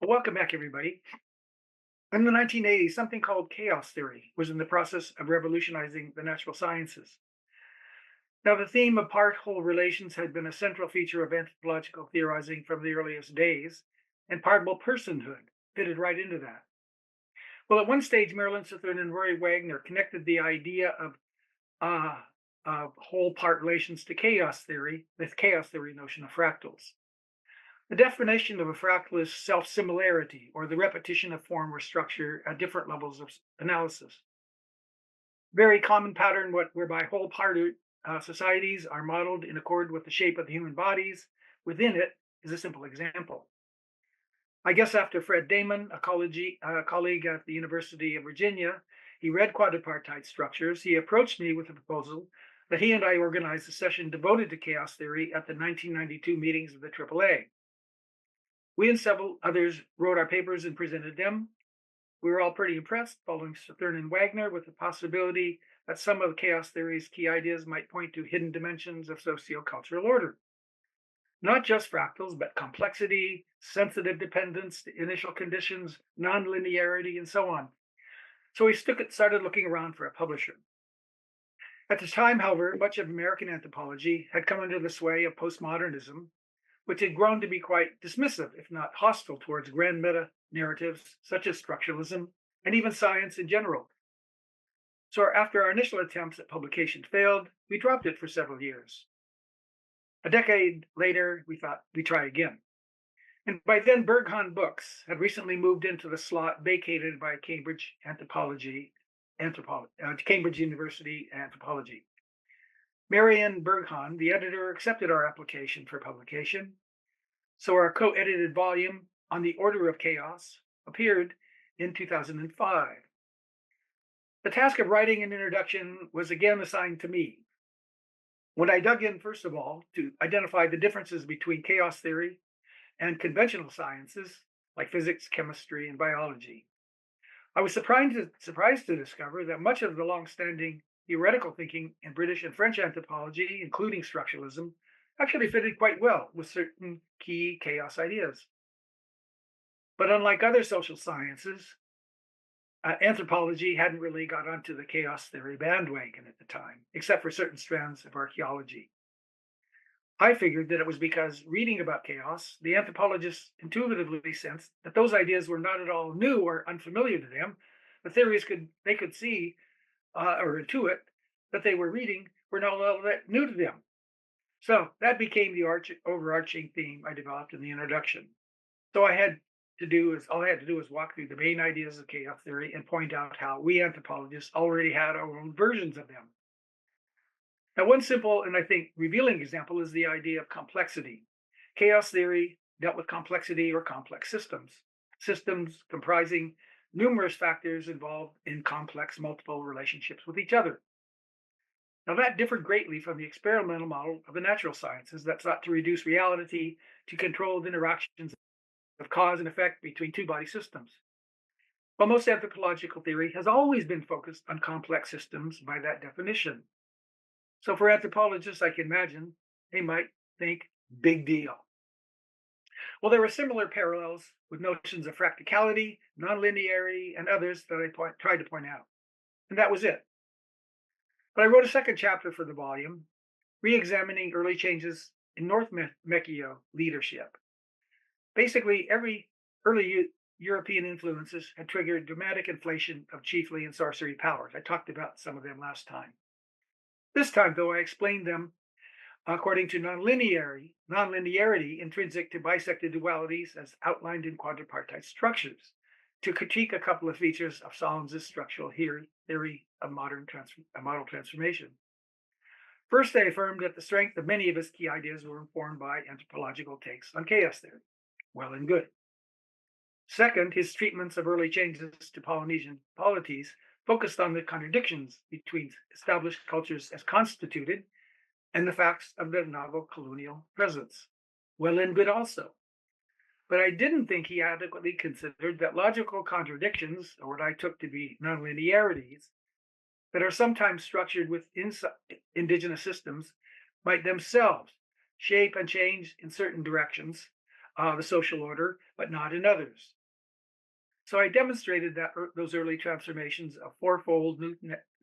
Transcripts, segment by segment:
Welcome back, everybody. In the 1980s, something called chaos theory was in the process of revolutionizing the natural sciences. Now, the theme of part-whole relations had been a central feature of anthropological theorizing from the earliest days, and part-whole personhood fitted right into that. Well, at one stage, Marilyn Southern and Roy Wagner connected the idea uh, of whole-part relations to chaos theory, the chaos theory notion of fractals. The definition of a fractal is self-similarity, or the repetition of form or structure at different levels of analysis. Very common pattern whereby whole part societies are modeled in accord with the shape of the human bodies within it is a simple example. I guess after Fred Damon, a colleague at the University of Virginia, he read quadripartite structures, he approached me with a proposal that he and I organize a session devoted to chaos theory at the 1992 meetings of the AAA. We and several others wrote our papers and presented them. We were all pretty impressed, following Southern and Wagner, with the possibility that some of the chaos theory's key ideas might point to hidden dimensions of sociocultural order. Not just fractals, but complexity, sensitive dependence, initial conditions, non-linearity, and so on. So we started looking around for a publisher. At the time, however, much of American anthropology had come under the sway of postmodernism, which had grown to be quite dismissive, if not hostile, towards grand meta-narratives such as structuralism and even science in general. So after our initial attempts at publication failed, we dropped it for several years. A decade later, we thought we'd try again. And by then, Berghahn Books had recently moved into the slot vacated by Cambridge Cambridge University Anthropology. Marianne Berghahn, the editor, accepted our application for publication. So our co-edited volume, On the Order of Chaos, appeared in 2005. The task of writing an introduction was again assigned to me. When I dug in, first of all, to identify the differences between chaos theory and conventional sciences like physics, chemistry, and biology, I was surprised to discover that much of the long-standing theoretical thinking in British and French anthropology, including structuralism, actually fitted quite well with certain key chaos ideas. But unlike other social sciences, anthropology hadn't really got onto the chaos theory bandwagon at the time, except for certain strands of archaeology. I figured that it was because reading about chaos, the anthropologists intuitively sensed that those ideas were not at all new or unfamiliar to them. The theories they could see or intuit that they were reading were not all that new to them. So that became the overarching theme I developed in the introduction. So all I had to do was walk through the main ideas of chaos theory and point out how we anthropologists already had our own versions of them. Now, one simple and I think revealing example is the idea of complexity. Chaos theory dealt with complexity or complex systems comprising numerous factors involved in complex multiple relationships with each other. Now, that differed greatly from the experimental model of the natural sciences that sought to reduce reality to controlled interactions of cause and effect between two body systems. While most anthropological theory has always been focused on complex systems by that definition. So for anthropologists, I can imagine they might think big deal. Well, there were similar parallels with notions of fractality, non-linearity, and others that I tried to point out. And that was it. But I wrote a second chapter for the volume, re-examining early changes in North Mechio leadership. Basically, every early European influences had triggered dramatic inflation of chiefly and sorcery powers. I talked about some of them last time. This time, though, I explained them according to non-linearity intrinsic to bisected dualities as outlined in quadripartite structures, to critique a couple of features of Solons's structural theory of model transformation. First, they affirmed that the strength of many of his key ideas were informed by anthropological takes on chaos theory. Well and good. Second, his treatments of early changes to Polynesian polities focused on the contradictions between established cultures as constituted and the facts of their novel colonial presence. Well and good also. But I didn't think he adequately considered that logical contradictions, or what I took to be non-linearities, that are sometimes structured within indigenous systems might themselves shape and change in certain directions the social order, but not in others. So I demonstrated that those early transformations of fourfold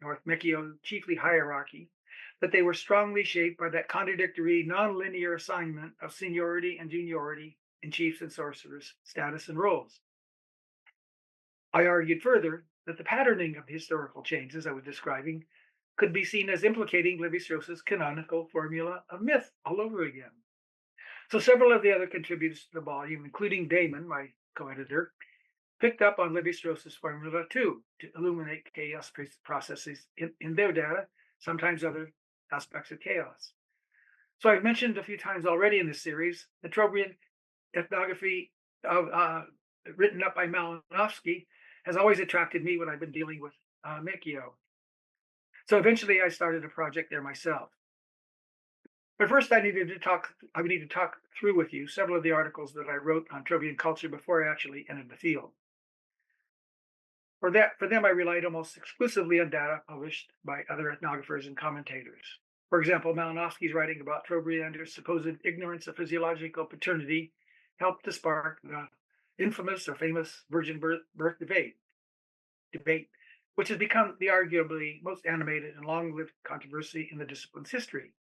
North Mekio chiefly hierarchy, that they were strongly shaped by that contradictory non-linear assignment of seniority and juniority in chiefs and sorcerers' status and roles. I argued further that the patterning of the historical changes I was describing could be seen as implicating Lévi-Strauss's canonical formula of myth all over again. So several of the other contributors to the volume, including Damon, my co-editor, picked up on Lévi-Strauss's formula too, to illuminate chaos processes in their data, sometimes other aspects of chaos. So I've mentioned a few times already in this series, the Trobriand ethnography written up by Malinowski has always attracted me when I've been dealing with Mekio. So eventually I started a project there myself. But first I need to talk through with you several of the articles that I wrote on Trobriand culture before I actually entered the field. For them, I relied almost exclusively on data published by other ethnographers and commentators. For example, Malinowski's writing about Trobrianders' supposed ignorance of physiological paternity helped to spark the infamous or famous virgin birth debate, which has become the arguably most animated and long-lived controversy in the discipline's history.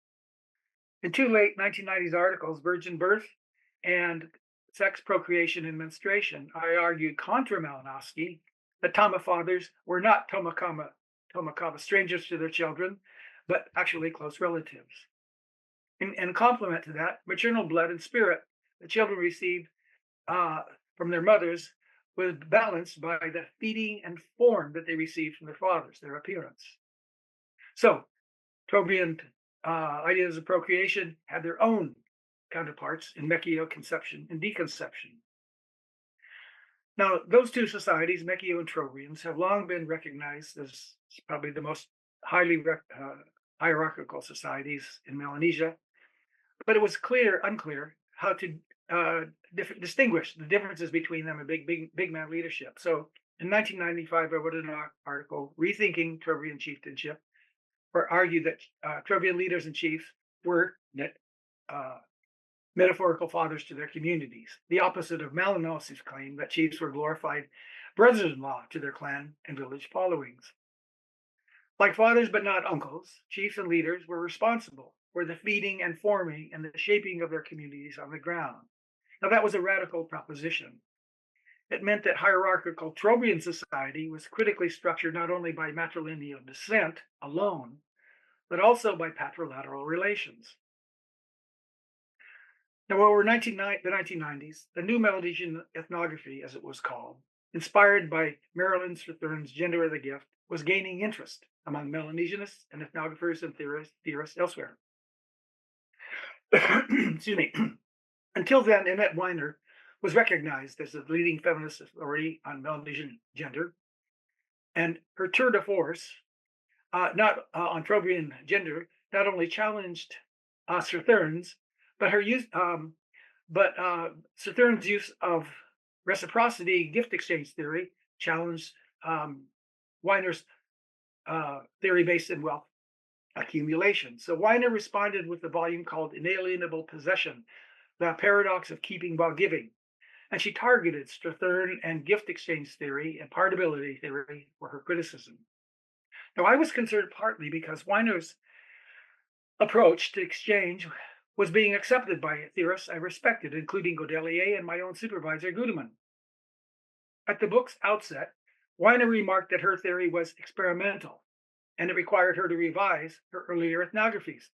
In two late 1990s articles, Virgin Birth and Sex, Procreation, and Menstruation, I argued contra Malinowski that Tama fathers were not Tomakawa strangers to their children, but actually close relatives. In complement to that, maternal blood and spirit the children received from their mothers was balanced by the feeding and form that they received from their fathers, their appearance. So, Trobriand ideas of procreation had their own counterparts in Mekio conception and deconception. Now, those two societies, Mekio and Trobriands, have long been recognized as probably the most highly hierarchical societies in Melanesia, but it was unclear how to distinguish the differences between them and big man leadership. So in 1995, I wrote an article, Rethinking Trobriand Chieftainship, where I argued that Trobriand leaders and chiefs were metaphorical fathers to their communities, the opposite of Malinowski's claim that chiefs were glorified brothers-in-law to their clan and village followings. Like fathers but not uncles, chiefs and leaders were responsible for the feeding and forming and the shaping of their communities on the ground. Now that was a radical proposition. It meant that hierarchical Trobriand society was critically structured not only by matrilineal descent alone, but also by patrilateral relations. Now, over the 1990s, the new Melanesian ethnography, as it was called, inspired by Marilyn Strathern's Gender of the Gift, was gaining interest among Melanesianists and ethnographers and theorists elsewhere. Excuse me. Until then, Annette Weiner was recognized as the leading feminist authority on Melanesian gender, and her tour de force, on Trobriand gender, not only challenged Strathern's, but Strathern's use of reciprocity gift exchange theory challenged Weiner's theory based in wealth accumulation. So Weiner responded with a volume called Inalienable Possession, the paradox of keeping while giving. And she targeted Strathern and gift exchange theory and partability theory for her criticism. Now, I was concerned partly because Weiner's approach to exchange was being accepted by theorists I respected, including Godelier and my own supervisor, Gudeman. At the book's outset, Weiner remarked that her theory was experimental, and it required her to revise her earlier ethnographies.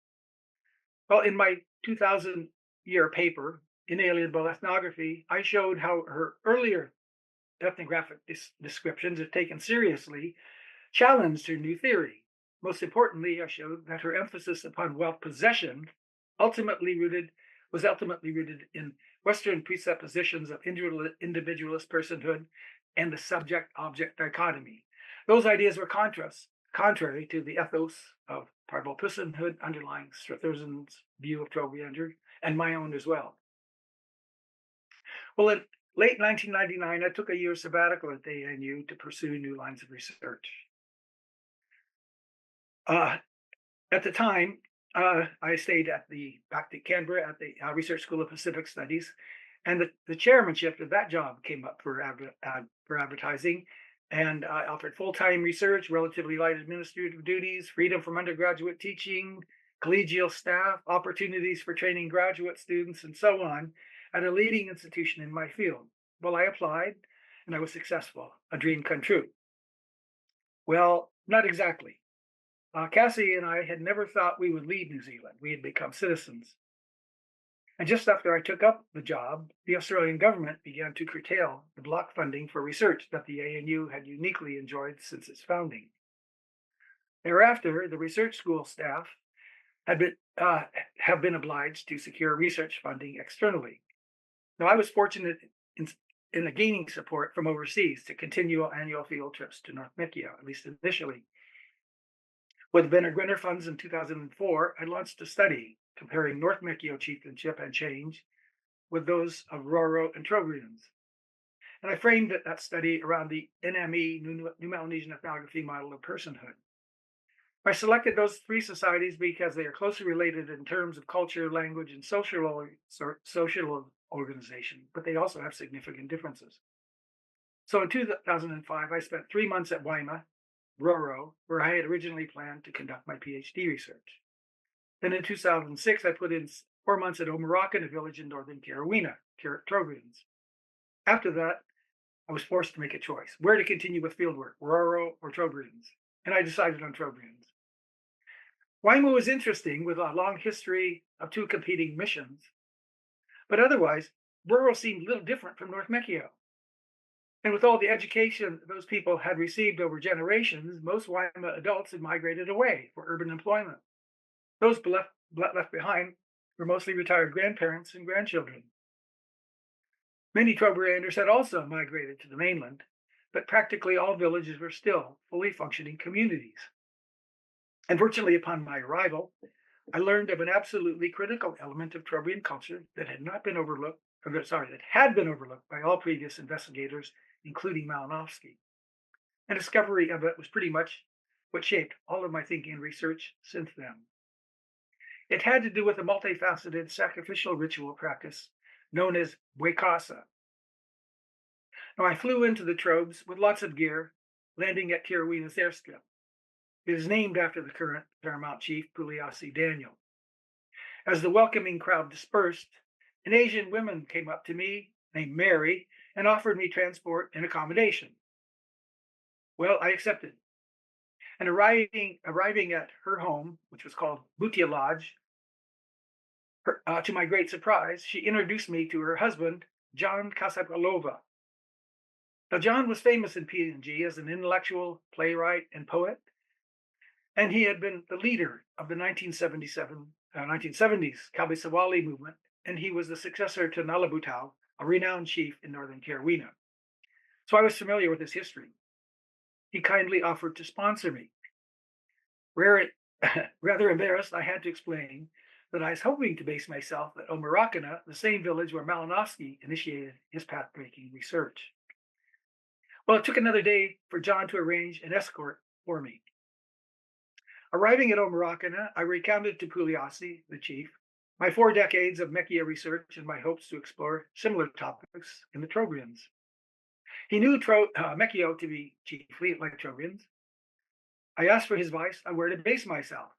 Well, in my 2000-year paper, Inalienable Ethnography, I showed how her earlier ethnographic descriptions, if taken seriously, challenged her new theory. Most importantly, I showed that her emphasis upon wealth possession ultimately rooted was ultimately rooted in Western presuppositions of individualist personhood and the subject-object dichotomy. Those ideas were contrary to the ethos of tribal personhood underlying Strathersen's view of Trobriand and my own as well. Well, in late 1999, I took a year sabbatical at the ANU to pursue new lines of research. Uh, at the time, I stayed back to Canberra at the Research School of Pacific Studies, and the chairmanship of that job came up for advertising, and I offered full-time research, relatively light administrative duties, freedom from undergraduate teaching, collegial staff, opportunities for training graduate students, and so on, at a leading institution in my field. Well, I applied, and I was successful, a dream come true. Well, not exactly. Cassie and I had never thought we would leave New Zealand. We had become citizens. And just after I took up the job, the Australian government began to curtail the block funding for research that the ANU had uniquely enjoyed since its founding. Thereafter, the research school staff have been obliged to secure research funding externally. Now, I was fortunate in gaining support from overseas to continue annual field trips to North Mechia, at least initially. With Benner funds in 2004, I launched a study comparing North Mechio chieftainship and change with those of Roro and Trobriands. And I framed that study around the NME, New Melanesian Ethnography model of personhood. I selected those three societies because they are closely related in terms of culture, language, and social organization, but they also have significant differences. So in 2005, I spent 3 months at Waima, Roro, where I had originally planned to conduct my PhD research. Then in 2006, I put in 4 months at Omaraka, a village in northern Carawina, Trobriands. After that, I was forced to make a choice, where to continue with fieldwork, Roro or Trobriands, and I decided on Trobriands. Waima was interesting with a long history of two competing missions, but otherwise, Roro seemed a little different from North Mechio. And with all the education those people had received over generations, most Waima adults had migrated away for urban employment. Those left behind were mostly retired grandparents and grandchildren. Many Trobrianders had also migrated to the mainland, but practically all villages were still fully functioning communities. And virtually upon my arrival, I learned of an absolutely critical element of Trobriand culture that had been overlooked by all previous investigators, including Malinowski. And discovery of it was pretty much what shaped all of my thinking and research since then. It had to do with a multifaceted sacrificial ritual practice known as Wekasa. Now, I flew into the Trobes with lots of gear, landing at Kirawina's airstrip. It is named after the current paramount chief, Puliasi Daniel. As the welcoming crowd dispersed, an Asian woman came up to me, named Mary, and offered me transport and accommodation. Well, I accepted. And arriving at her home, which was called Bhutia Lodge, to my great surprise, she introduced me to her husband, John Kasapalova. Now, John was famous in PNG as an intellectual, playwright, and poet, and he had been the leader of the 1970s Kabisawali movement, and he was the successor to Nalabutau, a renowned chief in northern Carawina. So I was familiar with his history. He kindly offered to sponsor me. Rather embarrassed, I had to explain that I was hoping to base myself at Omaraka, the same village where Malinowski initiated his path-breaking research. Well, it took another day for John to arrange an escort for me. Arriving at Omaraka, I recounted to Puliasi, the chief, my 4 decades of Mechia research and my hopes to explore similar topics in the Trobriands. He knew Mechio to be chiefly like Trobriands. I asked for his advice on where to base myself.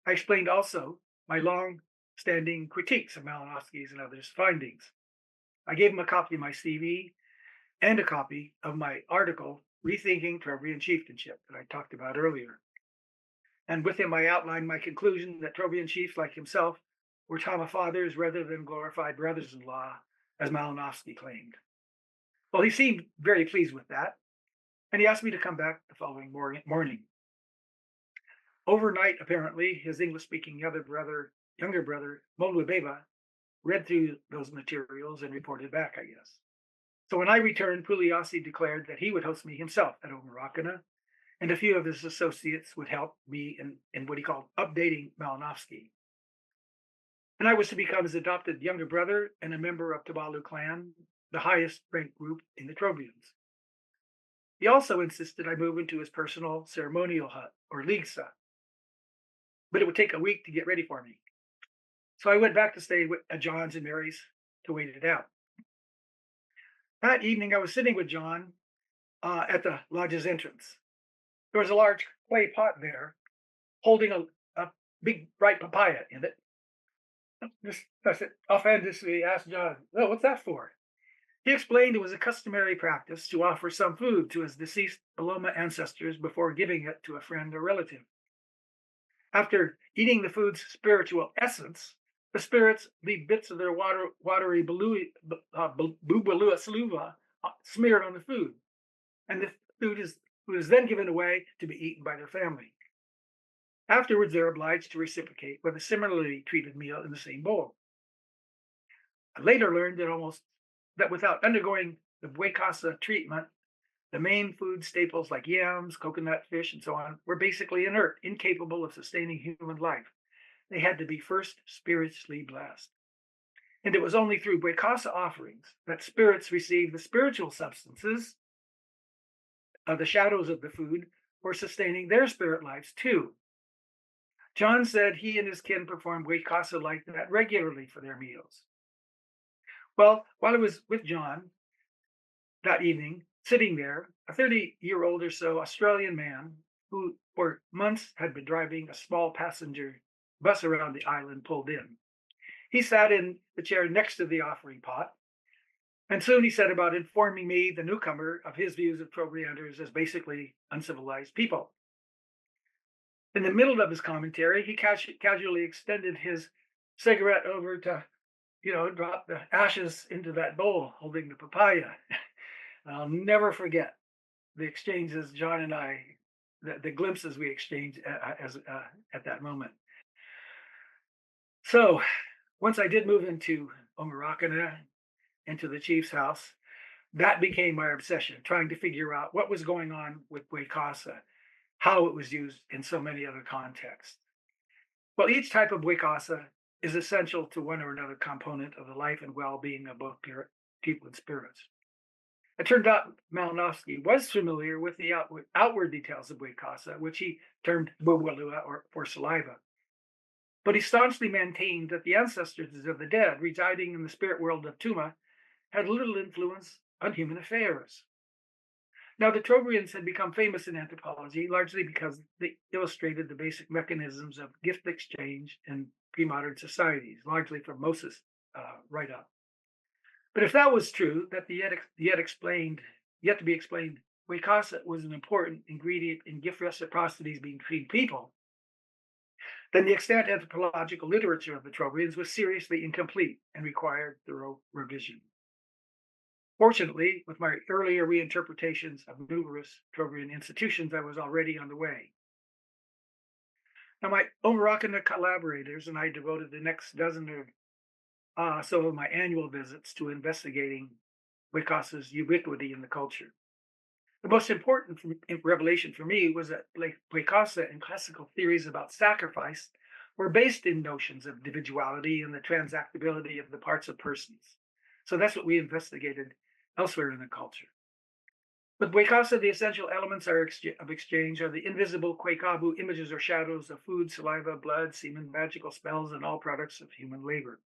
I explained also my long-standing critiques of Malinowski's and others' findings. I gave him a copy of my CV and a copy of my article, Rethinking Trobriand Chieftainship, that I talked about earlier. And with him, I outlined my conclusion that Trobriand chiefs like himself were Tama fathers rather than glorified brothers-in-law, as Malinowski claimed. Well, he seemed very pleased with that, and he asked me to come back the following morning. Overnight, apparently, his English-speaking younger brother, Molubeba, read through those materials and reported back, I guess. So when I returned, Pugliasi declared that he would host me himself at Omarokana, and a few of his associates would help me in what he called updating Malinowski. And I was to become his adopted younger brother and a member of Tabalu clan, the highest ranked group in the Trobriands. He also insisted I move into his personal ceremonial hut, or ligsa, but it would take a week to get ready for me. So I went back to stay at John's and Mary's to wait it out. That evening, I was sitting with John at the lodge's entrance. There was a large clay pot there holding a big bright papaya in it. I said, offhandedly asked John, "Oh, what's that for?" He explained it was a customary practice to offer some food to his deceased Paloma ancestors before giving it to a friend or relative. After eating the food's spiritual essence, the spirits leave bits of their watery bubalua saluva smeared on the food, and the food is then given away to be eaten by their family. Afterwards, they're obliged to reciprocate with a similarly treated meal in the same bowl. I later learned that without undergoing the Buecasa treatment, the main food staples like yams, coconut, fish, and so on were basically inert, incapable of sustaining human life. They had to be first spiritually blessed. And it was only through Buecasa offerings that spirits received the spiritual substances of the shadows of the food for sustaining their spirit lives too. John said he and his kin performed Buecasa like that regularly for their meals. Well, while I was with John that evening, sitting there, a 30-year-old or so Australian man who for months had been driving a small passenger bus around the island pulled in. He sat in the chair next to the offering pot, and soon he set about informing me, the newcomer, of his views of Trobrianders as basically uncivilized people. In the middle of his commentary, he casually extended his cigarette over to, drop the ashes into that bowl holding the papaya. I'll never forget the exchanges John and I, the glimpses we exchanged at that moment. So once I did move into Omarokana, into the chief's house, that became my obsession, trying to figure out what was going on with Buecasa, how it was used in so many other contexts. Well, each type of Buecasa is essential to one or another component of the life and well-being of both people and spirits. It turned out Malinowski was familiar with the outward details of Buecasa, which he termed buwalua, or for saliva. But he staunchly maintained that the ancestors of the dead residing in the spirit world of Tuma had little influence on human affairs. Now, the Trobriands had become famous in anthropology largely because they illustrated the basic mechanisms of gift exchange in pre-modern societies, largely from Moses' write-up. But if that was true, that the yet to be explained, Buecasa was an important ingredient in gift reciprocities between people, then the extant anthropological literature of the Trobriands was seriously incomplete and required thorough revision. Fortunately, with my earlier reinterpretations of numerous Trobriand institutions, I was already on the way. Now, my Omarokana collaborators and I devoted the next dozen or so of my annual visits to investigating Buecasa's ubiquity in the culture. The most important revelation for me was that Buecasa and classical theories about sacrifice were based in notions of individuality and the transactability of the parts of persons. So that's what we investigated elsewhere in the culture. With Buecasa, the essential elements of exchange are the invisible Kwekabu images or shadows of food, saliva, blood, semen, magical spells, and all products of human labor.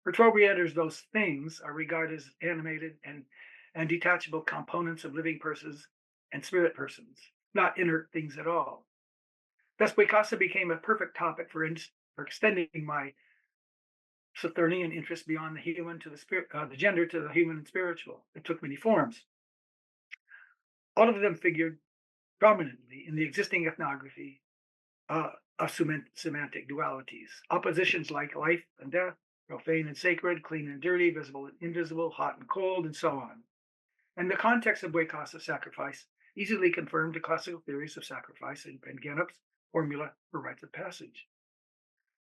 For Trobrianders, those things are regarded as animated and detachable components of living persons and spirit persons, not inert things at all. Thus, Buecasa became a perfect topic for extending my Saturnian interest beyond the human to the gender to the human and spiritual. It took many forms. All of them figured prominently in the existing ethnography of semantic dualities, oppositions like life and death, profane and sacred, clean and dirty, visible and invisible, hot and cold, and so on. and the context of Boycasa sacrifice easily confirmed the classical theories of sacrifice and Gennep's formula for rites of passage.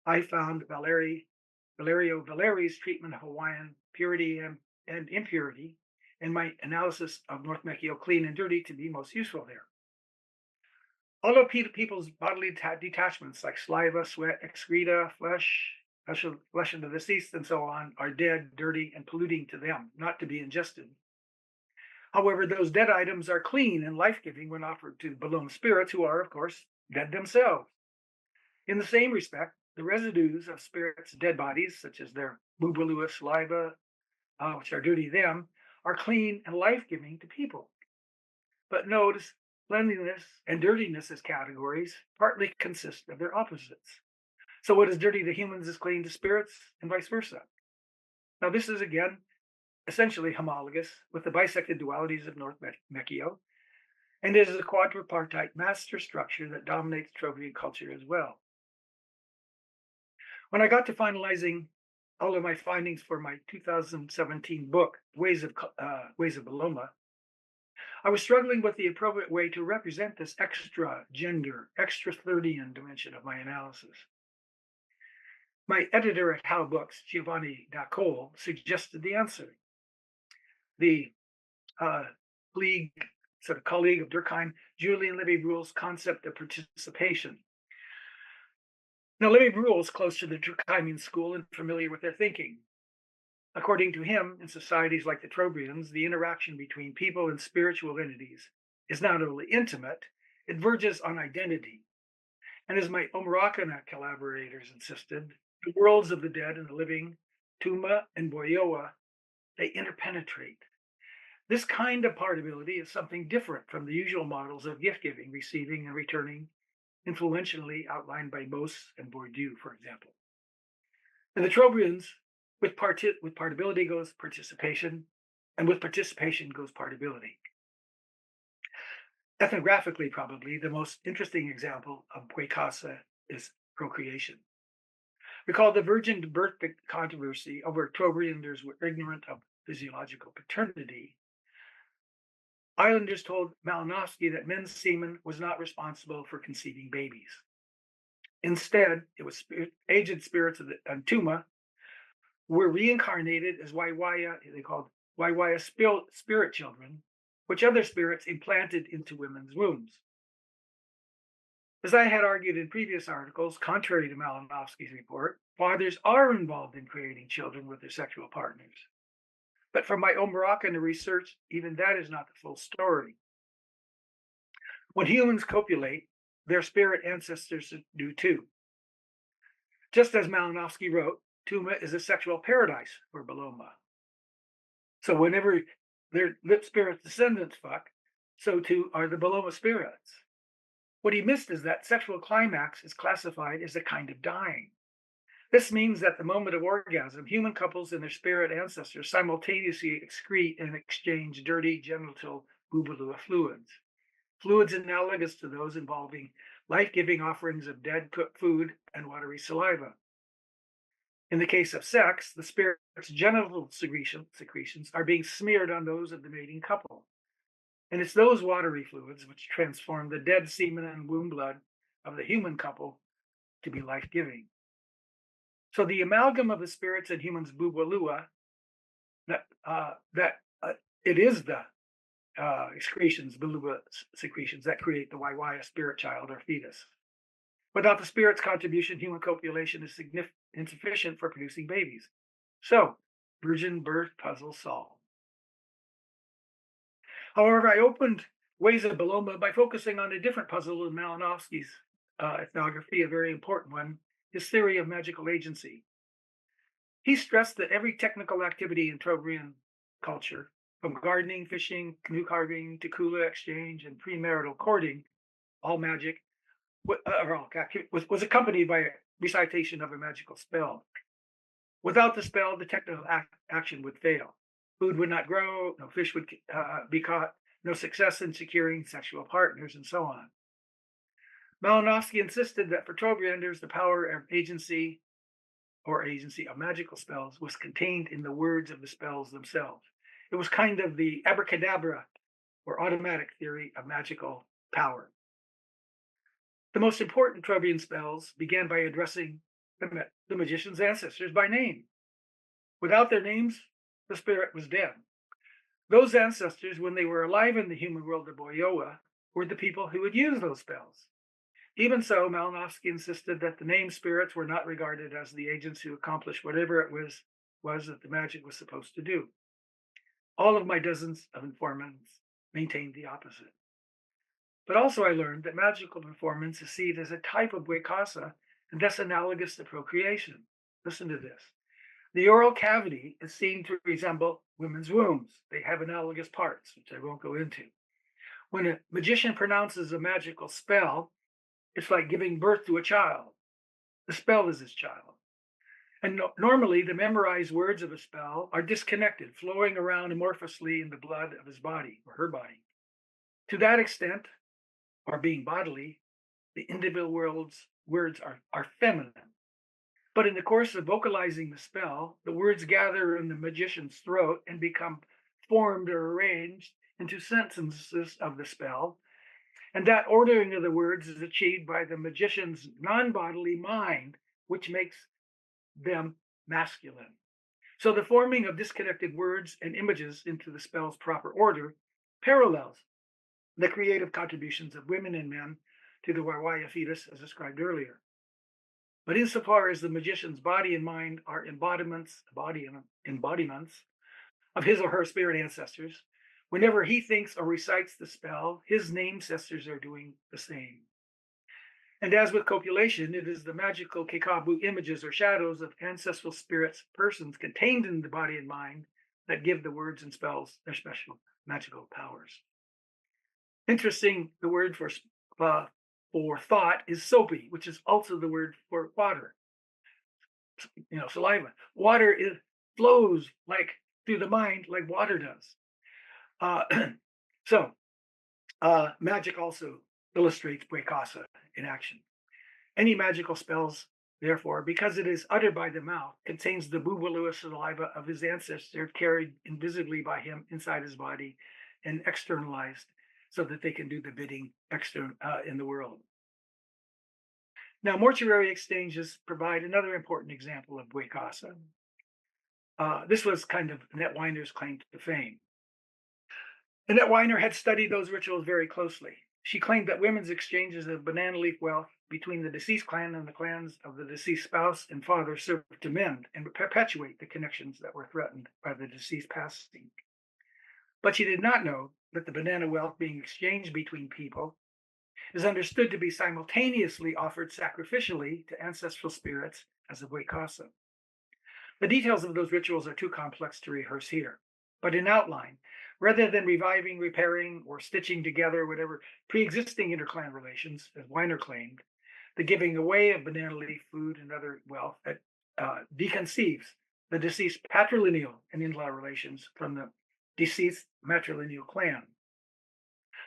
I found Valerio Valeri's treatment of Hawaiian purity and impurity and my analysis of North Mechio clean and dirty to be most useful there. Although people's bodily detachments like saliva, sweat, excreta, flesh of the deceased, and so on, are dead, dirty, and polluting to them, not to be ingested. However, those dead items are clean and life giving when offered to Bolome spirits, who are, of course, dead themselves. In the same respect, the residues of spirits' dead bodies, such as their bubalua saliva, which are dirty to them, are clean and life giving to people. But notice, cleanliness and dirtiness as categories partly consist of their opposites. So what is dirty to humans is clean to spirits, and vice versa. Now, this is again essentially homologous with the bisected dualities of North Mechio, and it is a quadripartite master structure that dominates Trobriand culture as well. When I got to finalizing all of my findings for my 2017 book, Ways of Boloma, I was struggling with the appropriate way to represent this extra gender, extra Thirdian dimension of my analysis. My editor at How Books, Giovanni D'Acole, suggested the answer. The colleague of Durkheim, Julian Lévi-Bruhl's concept of participation. Now, Lévi-Bruhl is close to the Durkheimian school and familiar with their thinking. According to him, in societies like the Trobriands, the interaction between people and spiritual entities is not only intimate, it verges on identity. And as my Omorakana collaborators insisted, the worlds of the dead and the living, Tuma and Boyoa, they interpenetrate. This kind of partability is something different from the usual models of gift giving, receiving, and returning, influentially outlined by Mose and Bourdieu, for example. And the Trobriands, with partability goes participation, and with participation goes partability. Ethnographically, probably the most interesting example of Boycasa is procreation. Recall the virgin birth controversy over Trobrianders were ignorant of physiological paternity. Islanders told Malinowski that men's semen was not responsible for conceiving babies. Instead, it was aged spirits of the Antuma were reincarnated as Waiwaya, they called Waiwaya spirit children, which other spirits implanted into women's wombs. As I had argued in previous articles, contrary to Malinowski's report, fathers are involved in creating children with their sexual partners. But from my Omorakana research, even that is not the full story. When humans copulate, their spirit ancestors do too. Just as Malinowski wrote, Tuma is a sexual paradise for Boloma. So whenever their lip spirit descendants fuck, so too are the Boloma spirits. What he missed is that sexual climax is classified as a kind of dying. This means that the moment of orgasm, human couples and their spirit ancestors simultaneously excrete and exchange dirty genital bubalua fluids analogous to those involving life-giving offerings of dead cooked food and watery saliva. In the case of sex, the spirit's genital secretions are being smeared on those of the mating couple. And it's those watery fluids which transform the dead semen and womb blood of the human couple to be life-giving. So the amalgam of the spirits and humans bubalua, it is the bulua secretions that create the Waiwaya spirit child or fetus. Without the spirit's contribution, human copulation is insufficient for producing babies. So, virgin birth puzzle solved. However, I opened Ways of Boloma by focusing on a different puzzle in Malinowski's ethnography, a very important one, his theory of magical agency. He stressed that every technical activity in Trobriand culture, from gardening, fishing, canoe carving, to kula exchange, and premarital courting, all magic, was accompanied by a recitation of a magical spell. Without the spell, the technical action would fail. Food would not grow, no fish would be caught, no success in securing sexual partners, and so on. Malinowski insisted that for Trobrianders, the power of agency of magical spells was contained in the words of the spells themselves. It was kind of the abracadabra or automatic theory of magical power. The most important Trobriand spells began by addressing the magician's ancestors by name. Without their names, the spirit was dead. Those ancestors, when they were alive in the human world of Boyoa, were the people who would use those spells. Even so, Malinowski insisted that the named spirits were not regarded as the agents who accomplished whatever it was that the magic was supposed to do. All of my dozens of informants maintained the opposite. But also I learned that magical performance is seen as a type of Wekasa and thus analogous to procreation. Listen to this. The oral cavity is seen to resemble women's wombs. They have analogous parts, which I won't go into. When a magician pronounces a magical spell, it's like giving birth to a child. The spell is his child. And normally, the memorized words of a spell are disconnected, flowing around amorphously in the blood of his body or her body. To that extent, or being bodily, the individual words are feminine. But in the course of vocalizing the spell, the words gather in the magician's throat and become formed or arranged into sentences of the spell. And that ordering of the words is achieved by the magician's non bodily mind, which makes them masculine. So the forming of disconnected words and images into the spell's proper order parallels the creative contributions of women and men to the Warwaya fetus, as described earlier. But insofar as the magician's body and mind are embodiments of his or her spirit ancestors, whenever he thinks or recites the spell, his ancestors are doing the same. And as with copulation, it is the magical kekabu images or shadows of ancestral spirits, persons contained in the body and mind that give the words and spells their special magical powers. Interesting, the word for thought is soapy, which is also the word for water. Saliva. Water flows like through the mind like water does. Magic also illustrates Wekasa in action. Any magical spells, therefore, because it is uttered by the mouth, contains the bubalua saliva of his ancestor carried invisibly by him inside his body and externalized so that they can do the bidding in the world. Now, mortuary exchanges provide another important example of Wekasa. This was kind of Annette Weiner's claim to fame. Annette Weiner had studied those rituals very closely. She claimed that women's exchanges of banana leaf wealth between the deceased clan and the clans of the deceased spouse and father served to mend and perpetuate the connections that were threatened by the deceased passing. But she did not know that the banana wealth being exchanged between people is understood to be simultaneously offered sacrificially to ancestral spirits as a Wekasa. The details of those rituals are too complex to rehearse here, but in outline, rather than reviving, repairing, or stitching together whatever pre-existing interclan relations, as Weiner claimed, the giving away of banana leaf food and other wealth that deconceives the deceased patrilineal and in-law relations from the deceased matrilineal clan.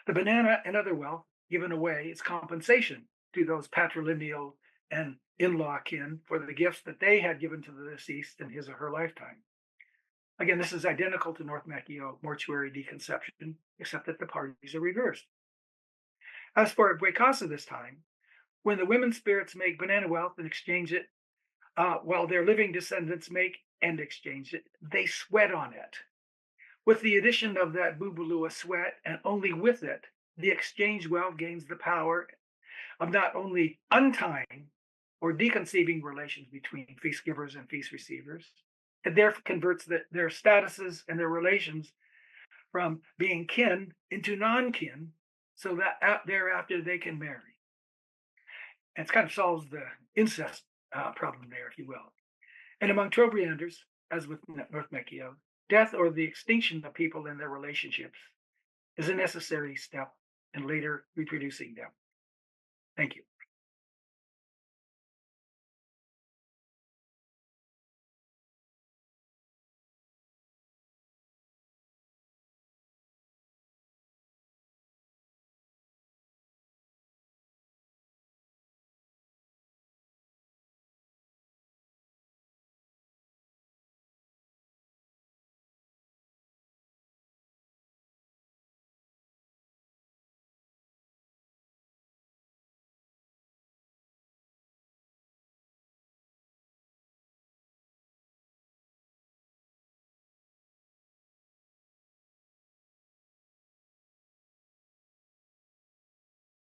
The banana and other wealth given away is compensation to those patrilineal and in-law kin for the gifts that they had given to the deceased in his or her lifetime. Again, this is identical to North Mekio mortuary deconception, except that the parties are reversed. As for Wekasa this time, when the women spirits make banana wealth and exchange it, while their living descendants make and exchange it, they sweat on it. With the addition of that bubulua sweat, and only with it, the exchange wealth gains the power of not only untying or deconceiving relations between feast givers and feast receivers, it therefore converts their statuses and their relations from being kin into non-kin, so that thereafter they can marry. And it kind of solves the incest problem there, if you will. And among Trobrianders, as with North Mekio, death or the extinction of people and their relationships is a necessary step in later reproducing them. Thank you.